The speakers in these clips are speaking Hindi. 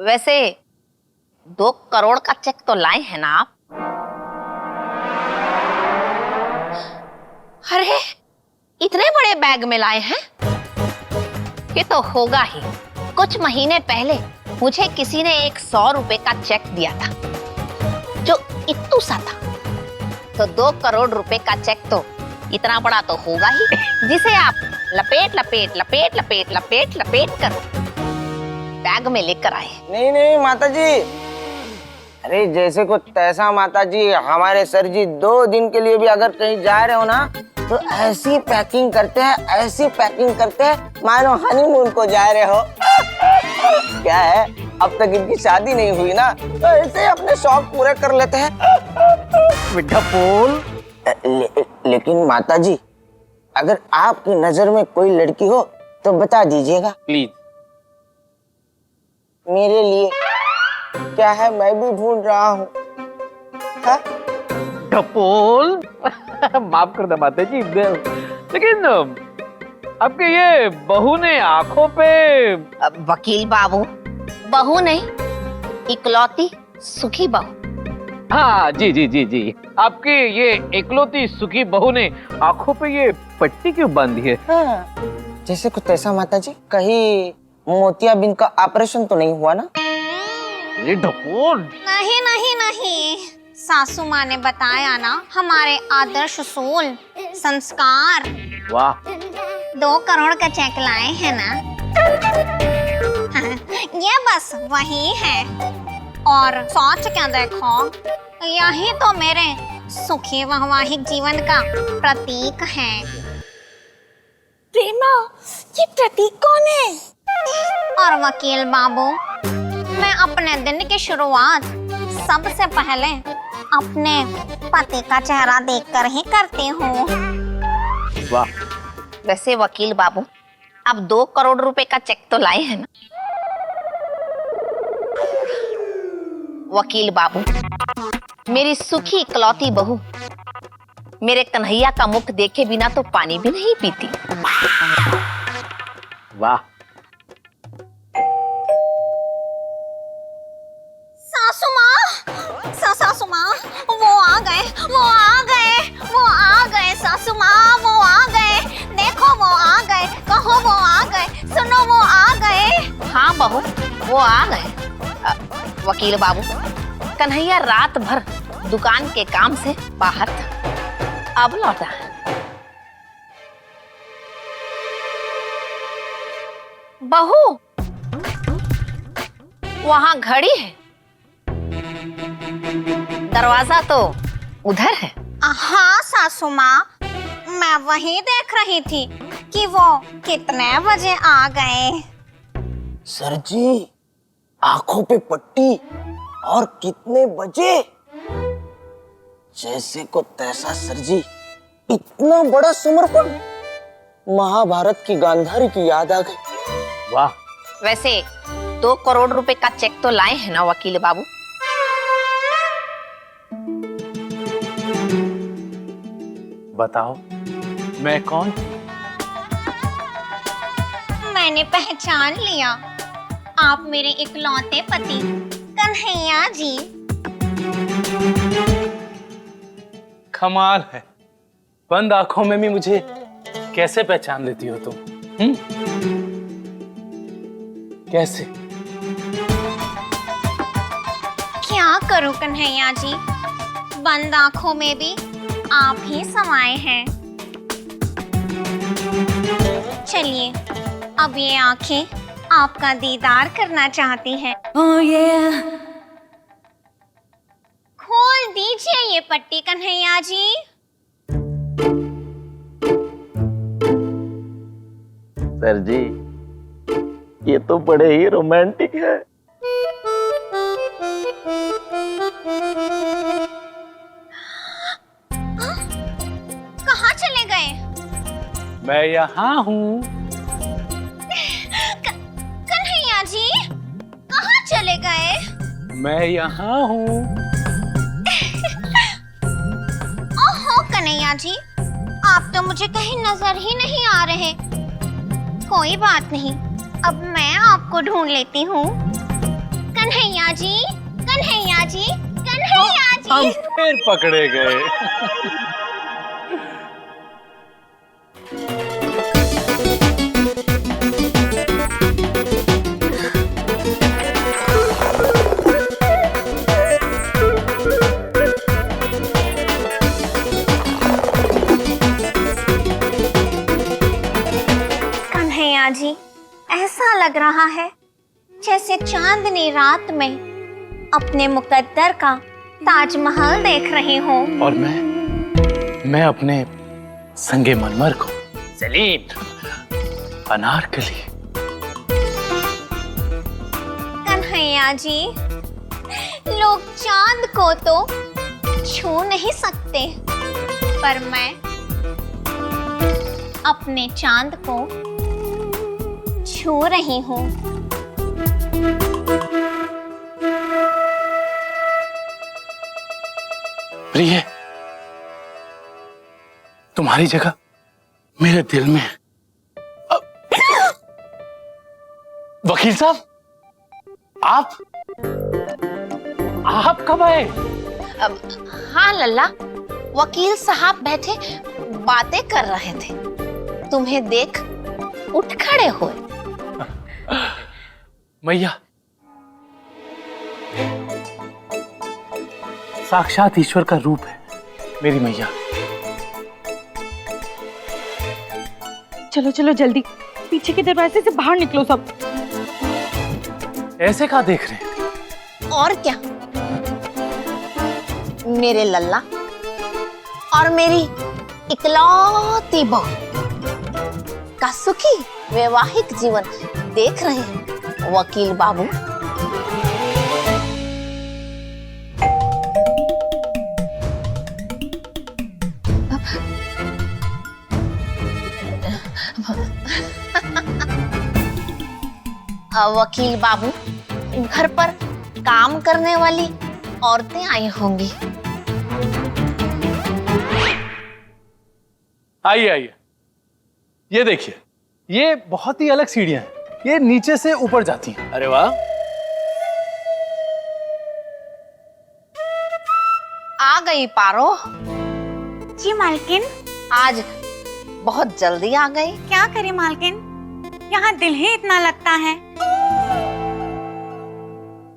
वैसे 2 करोड़ का चेक तो लाए हैं ना आप? अरे इतने बड़े बैग में लाए हैं? ये तो होगा ही। कुछ महीने पहले मुझे किसी ने एक 100 रुपए का चेक दिया था जो इत्तू सा था। तो 2 करोड़ रुपए का चेक तो इतना बड़ा तो होगा ही, जिसे आप लपेट लपेट लपेट लपेट लपेट लपेट कर बैग में लेकर आए। नहीं माता जी, अरे जैसे को तैसा माता जी। हमारे सर जी 2 दिन के लिए भी अगर कहीं जा रहे हो ना तो ऐसी पैकिंग करते हैं, ऐसी पैकिंग करते हैं मानो हनीमून को जा रहे हो। क्या है, अब तक इनकी शादी नहीं हुई ना, तो ऐसे अपने शौक पूरे कर लेते हैं। बेटा बोल। लेकिन माता जी, अगर आपकी नजर में कोई लड़की हो तो बता दीजिएगा प्लीज। मेरे लिए क्या है, मैं भी ढूंढ रहा हूँ। बोल। माफ कर दे माता जी, लेकिन आपके ये बहू ने आंखों पे। वकील बाबू, बहू नहीं, इकलौती सुखी बहू। हाँ जी, आपकी ये इकलौती सुखी बहू ने आंखों पे ये पट्टी क्यों बांधी है? हाँ, जैसे कुछ ऐसा माता जी, कहीं मोतियाबिंद का ऑपरेशन तो नहीं हुआ ना? ये ढपोल। नहीं, सासू माँ ने बताया ना, हमारे आदर्श उसूल संस्कार। वाह। 2 करोड़ का चेक लाए हैं ना। ये बस वही है। और सोच क्या देखो, यही तो मेरे सुखी वैवाहिक जीवन का प्रतीक है। प्रेमा, ये प्रतीक कौन है? और वकील बाबू, मैं अपने दिन की शुरुआत सबसे पहले अपने पति का चेहरा देखकर ही करती हूँ। वाह। वैसे वकील बाबू, अब 2 करोड़ रुपए का चेक तो लाए हैं ना? वकील बाबू, मेरी सुखी इकलौती बहू मेरे कन्हैया का मुख देखे बिना तो पानी भी नहीं पीती। वाह। सासू माँ, वो आ गए सासू माँ, वो आ गए। देखो वो आ गए, कहो वो आ गए, सुनो वो आ गए। हाँ बहू, वो आ गए। वकील बाबू, कन्हैया रात भर दुकान के काम से बाहर था, अब लौटा। बहू, वहां घड़ी है, दरवाजा तो उधर है। हाँ सासू माँ, मैं वही देख रही थी कि वो कितने बजे आ गए। सर जी, आंखों पे पट्टी और कितने बजे? जैसे को तैसा सर जी, इतना बड़ा समर्पण। महाभारत की गांधारी की याद आ गई। वाह। वैसे 2 करोड़ रुपए का चेक तो लाए हैं ना वकील बाबू? बताओ, मैं कौन? मैंने पहचान लिया, आप मेरे इकलौते पति कन्हैया जी। कमाल है, बंद आंखों में भी मुझे कैसे पहचान लेती हो तुम? कैसे? क्या करूं कन्हैया जी, बंद आंखों में भी आप ही समाये हैं। चलिए, अब ये आंखें आपका दीदार करना चाहती हैं। Oh yeah. खोल दीजिए ये पट्टी कन्हैया जी। सर जी, ये तो बड़े ही रोमांटिक है। कहाँ चले गए? मैं यहाँ हूँ। कन्हैया जी, कहाँ चले गए? मैं यहाँ हूँ। ओहो कन्हैया जी, आप तो मुझे कहीं नजर ही नहीं आ रहे। कोई बात नहीं, अब मैं आपको ढूंढ लेती हूँ। हम फिर पकड़े गए। कन्हैया जी, ऐसा लग रहा है जैसे चांदनी रात में अपने मुकद्दर का ताजमहल देख रही हूँ। और मैं अपने संगे मनमर को, सलीम, अनारकली। कन्हैया जी, लोग चांद को तो छू नहीं सकते, पर मैं अपने चांद को छू रही हूँ। प्रिय, तुम्हारी जगह मेरे दिल में है। वकील साहब, आप कब आए? हाँ लल्ला, वकील साहब बैठे बातें कर रहे थे, तुम्हें देख उठ खड़े हुए। मैया, साक्षात ईश्वर का रूप है मेरी मैया। चलो चलो जल्दी, पीछे के दरवाजे से बाहर निकलो सब। ऐसे कहाँ देख रहे हैं? और क्या, मेरे लल्ला और मेरी इकलौती बहू का सुखी वैवाहिक जीवन देख रहे हैं वकील बाबू। वकील बाबू, घर पर काम करने वाली औरतें आई होंगी। आइए आइए, ये देखिए, ये बहुत ही अलग सीढ़ियां हैं, ये नीचे से ऊपर जाती हैं। अरे वाह! आ गई पारो। जी मालकिन। आज बहुत जल्दी आ गई। क्या करें मालकिन, यहाँ दिल ही इतना लगता है।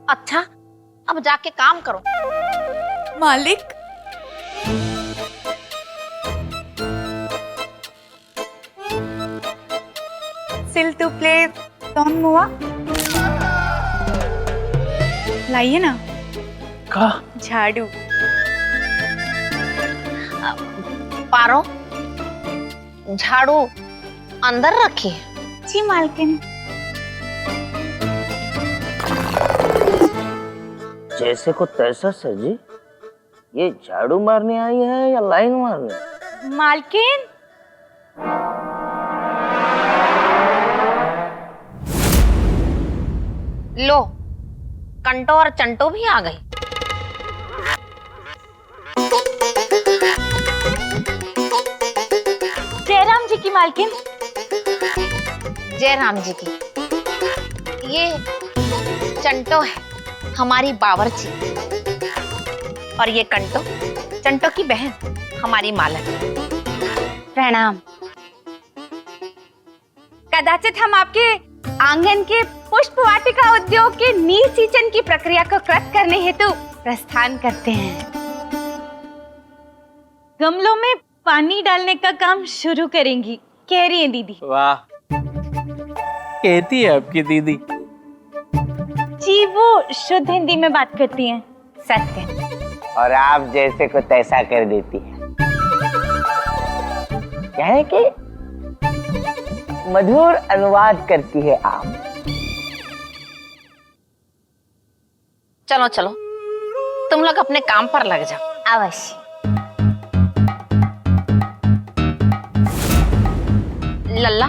अच्छा, अब जाके काम करो। मालिक, सिल टू प्ले डॉन मुआ लाइए ना। का झाड़ू। पारो, झाड़ू अंदर रखी। जी मालकिन। जैसे को तैसा सर जी, ये झाड़ू मारने आई है या लाइन मारने? मालकिन, लो, कंटो और चंटो भी आ गई। जयराम जी की मालकिन। जय राम जी की। ये चंटो है, हमारी बावर्ची, और ये कंटो, चंटो की बहन, हमारी मालक। प्रणाम। कदाचित हम आपके आंगन के पुष्प वाटिका उद्योग के नील सिंचन की प्रक्रिया को कृत करने हेतु प्रस्थान करते हैं। गमलों में पानी डालने का काम शुरू करेंगी, कह रही है दीदी। वाह, कहती है आपकी दीदी। जी, वो शुद्ध हिंदी में बात करती हैं। सत्य। और आप जैसे को तैसा कर देती है। क्या है कि मधुर अनुवाद करती है आप। चलो चलो, तुम लोग अपने काम पर लग जाओ। अवश्य। लल्ला,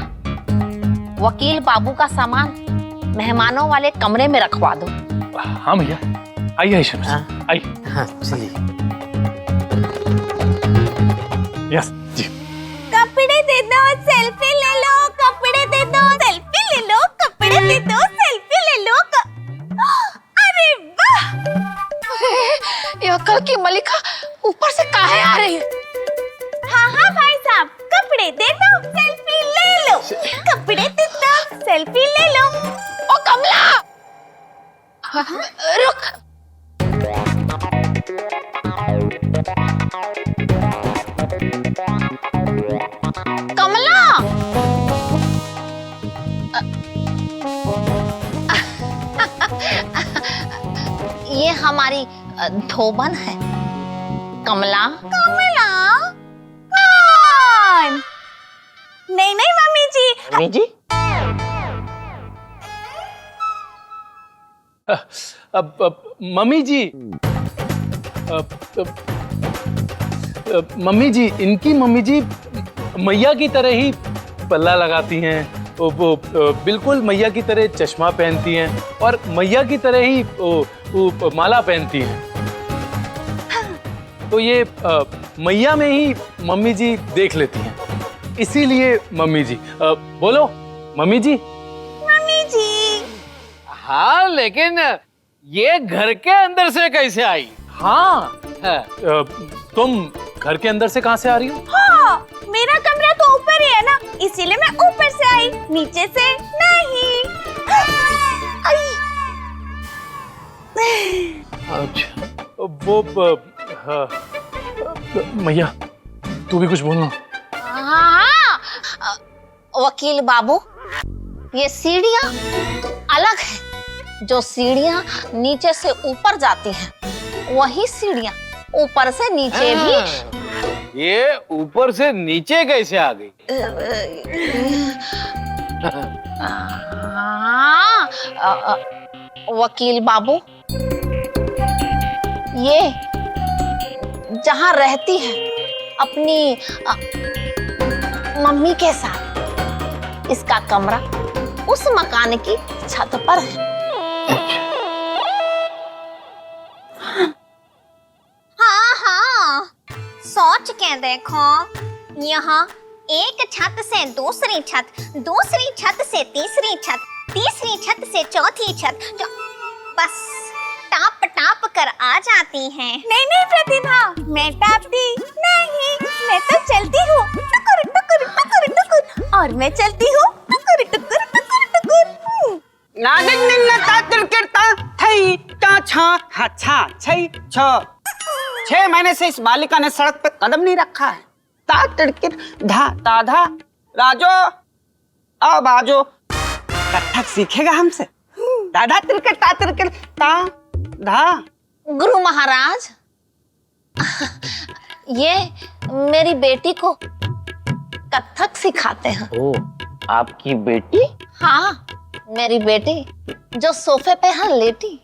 वकील बाबू का सामान मेहमानों वाले कमरे में रखवा दो। हाँ भैया, आइए शम्स, आइए। हाँ चलिए। यस जी। कपड़े दे दो, सेल्फी ले लो। कपड़े दे दो, सेल्फी ले लो। कपड़े दे दो, सेल्फी ले लो। अरे वाह! ये अकल की मलिका ऊपर से काहे आ रही है? हाँ हाँ भाई साहब, कपड़े दे दो, सेल्फी ले लो। कपड़े दे दो, सेल्फी ले लो। ओ कमला, रुक। कमला, ये हमारी धोबन है। कमला, कमला कौन? नहीं नहीं मम्मी जी, मम्मी जी, मम्मी जी, मम्मी जी, इनकी मम्मी जी मैया की तरह ही पल्ला लगाती हैं, वो बिल्कुल मैया की तरह चश्मा पहनती हैं और मैया की तरह ही वो माला पहनती हैं। तो ये मैया में ही मम्मी जी देख लेती हैं, इसीलिए मम्मी जी। बोलो मम्मी जी। मम्मी जी। हाँ, लेकिन ये घर के अंदर से कैसे आई? हाँ, तुम घर के अंदर से कहाँ से आ रही हो? हाँ, मेरा कमरा तो ऊपर ही है ना, इसीलिए मैं ऊपर से आई, नीचे से नहीं। अच्छा, वो हाँ, मैया तू भी कुछ बोलना। हाँ, वकील बाबू, ये सीढ़ियाँ अलग है। जो सीढ़ियाँ नीचे से ऊपर जाती हैं, वही सीढ़ियाँ ऊपर से नीचे भी। ये ऊपर से नीचे कैसे आ गई? हाँ, वकील बाबू, ये जहाँ रहती है अपनी मम्मी के साथ, इसका कमरा उस मकान की छत पर है। हाँ हाँ, सोच के देखो, यहाँ एक छत से दूसरी छत, दूसरी छत से तीसरी छत, तीसरी छत से चौथी छत, जो बस टाप टाप कर आ जाती हैं। नहीं नहीं प्रतिभा, मैं टापती नहीं, मैं तो चलती हूँ टुकुर टुकुर टुकुर टुकुर, और मैं चलती हूँ टुकुर टुकुर टुकुर टुकुर। नादिक निन्ना तातिर करता थई ता छा अच्छा छई छ 6 महीने से इस बालिका ने सड़क पे कदम नहीं रखा है। ता तिड़किर धा ता धा, राजो अब आजो, कथक सीखेगा हमसे। दादा तिड़किर ता धा। गुरु महाराज, ये मेरी बेटी को कथक सिखाते हैं। ओ, आपकी बेटी? हाँ, मेरी बेटी जो सोफे पे है लेटी।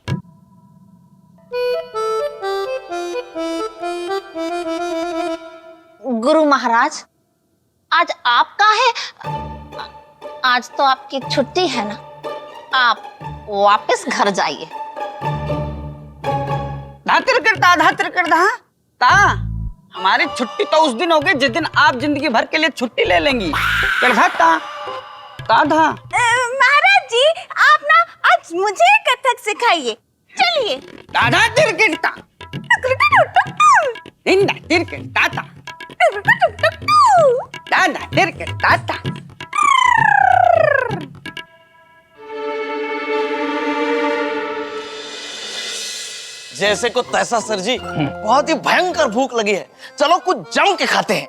गुरु महाराज, आज आपका है, आज तो आपकी छुट्टी है ना, आप वापस घर जाइए। धातिर कर ता हमारी छुट्टी तो उस दिन होगी जिस दिन आप जिंदगी भर के लिए छुट्टी ले लेंगी। महाराज जी, आप ना आज मुझे कथक सिखाइए, चलिए। दादा तिरकिरता इंदा तिरकिरता दादा तिरकिरता। जैसे को तैसा सर जी, बहुत ही भयंकर भूख लगी है, चलो कुछ जम के खाते हैं।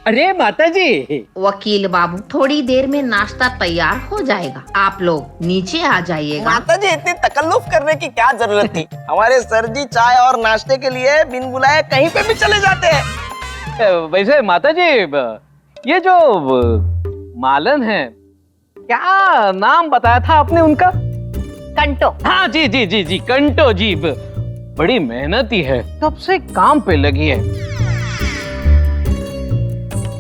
अरे माता जी। वकील बाबू, थोड़ी देर में नाश्ता तैयार हो जाएगा, आप लोग नीचे आ जाइएगा। माता जी, इतनी तकल्लुफ करने की क्या जरूरत थी? हमारे सर जी चाय और नाश्ते के लिए बिन बुलाए कहीं पे भी चले जाते हैं। वैसे माता जी, ये जो मालन है, क्या नाम बताया था आपने उनका? कंटो। हाँ जी जी जी जी, कंटो जी। बड़ी मेहनती है, कब से काम पे लगी है।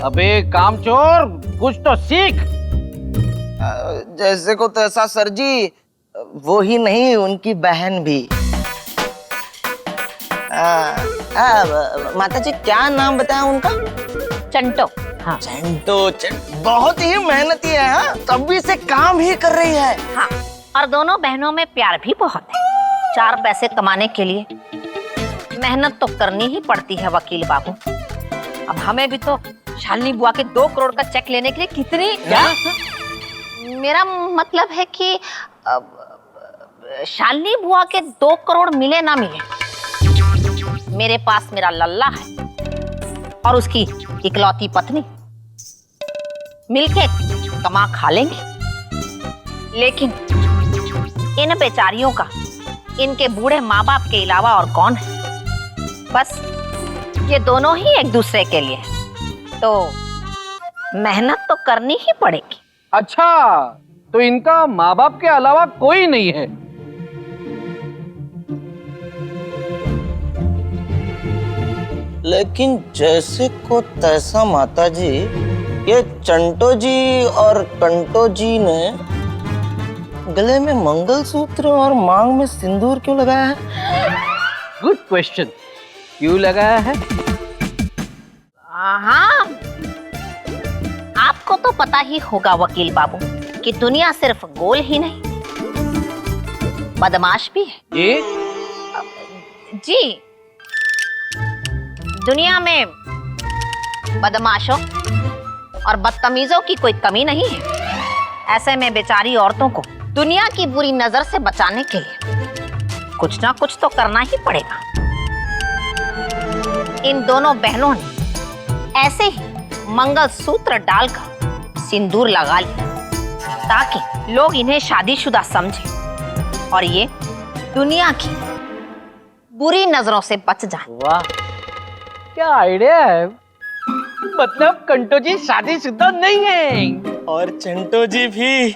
अबे कामचोर, कुछ तो सीख। जैसे को तैसा सर जी, वो ही नहीं उनकी बहन भी। माता जी क्या नाम बताया उनका? चंटो। हाँ। बहुत ही मेहनती है, हाँ? तभी से काम ही कर रही है। हाँ, और दोनों बहनों में प्यार भी बहुत है। 4 पैसे कमाने के लिए मेहनत तो करनी ही पड़ती है वकील बाबू। अब हमें भी तो शालिनी बुआ के 2 करोड़ का चेक लेने के लिए कितनी क्या? मेरा मतलब है कि शालिनी बुआ के 2 करोड़ मिले ना मिले, मेरे पास मेरा लल्ला है और उसकी इकलौती पत्नी, मिलके कमा खा लेंगे। लेकिन इन बेचारियों का इनके बूढ़े माँ बाप के अलावा और कौन है? बस ये दोनों ही एक दूसरे के लिए, तो मेहनत तो करनी ही पड़ेगी। अच्छा, तो इनका माँ बाप के अलावा कोई नहीं है? लेकिन जैसे को तैसा माता जी, ये चंटो जी और कंटो जी ने गले में मंगलसूत्र और मांग में सिंदूर क्यों लगाया है? Good question. क्यों लगाया है? हाँ, आपको तो पता ही होगा वकील बाबू कि दुनिया सिर्फ गोल ही नहीं, बदमाश भी है। ये जी, दुनिया में बदमाशों और बदतमीजों की कोई कमी नहीं है। ऐसे में बेचारी औरतों को दुनिया की बुरी नजर से बचाने के लिए कुछ ना कुछ तो करना ही पड़ेगा। इन दोनों बहनों ने ऐसे ही मंगलसूत्र डालकर सिंदूर लगा लिया ताकि लोग इन्हें शादीशुदा समझें और ये दुनिया की बुरी नजरों से बच जाएं। वाह, क्या आइडिया है। मतलब कंटो जी शादीशुदा नहीं है और चंटो जी भी।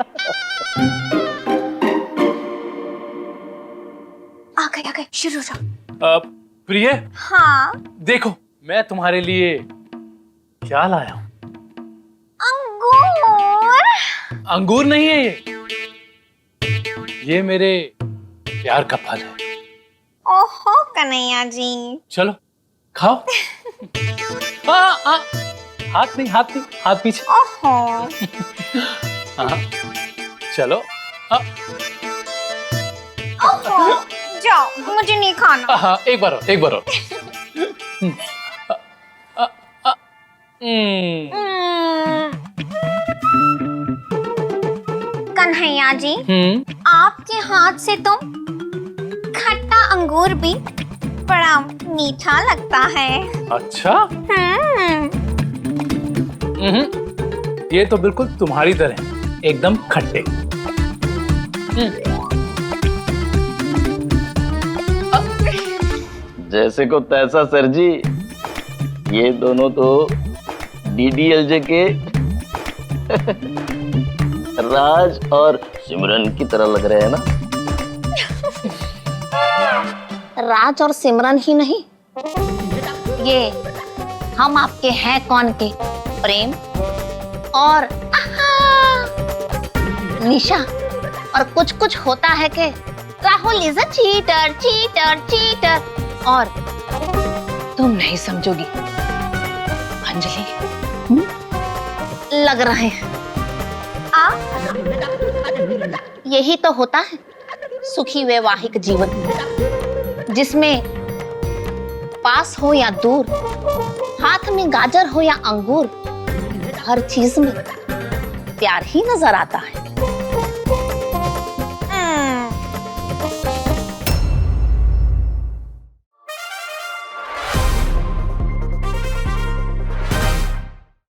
आ गए शुरू हो जाओ। प्रिय, हाँ, देखो मैं तुम्हारे लिए क्या लाया हूँ। अंगूर। अंगूर नहीं है ये मेरे प्यार का फल है। ओहो कन्हैया जी। चलो खाओ। हाथ नहीं, हाथ पीछे। ओहो। हाँ, चलो। ओहो, जाओ, मुझे नहीं खाना। हाँ, एक बार और। कन्हैया जी, आपके हाथ से तो खट्टा अंगूर भी बड़ा मीठा लगता है। अच्छा। ये तो बिल्कुल तुम्हारी तरह एकदम खट्टे। जैसे को तैसा सर जी, ये दोनों तो डीडीएलजे के राज और सिमरन की तरह लग रहे हैं ना। राज और सिमरन ही नहीं, ये हम आपके हैं कौन के प्रेम और निशा। और कुछ कुछ होता है कि Rahul is a cheater cheater cheater, और तुम नहीं समझोगी अंजलि, लग रहे हैं। यही तो होता है सुखी वैवाहिक जीवन, जिसमें पास हो या दूर, हाथ में गाजर हो या अंगूर, हर चीज में प्यार ही नजर आता है।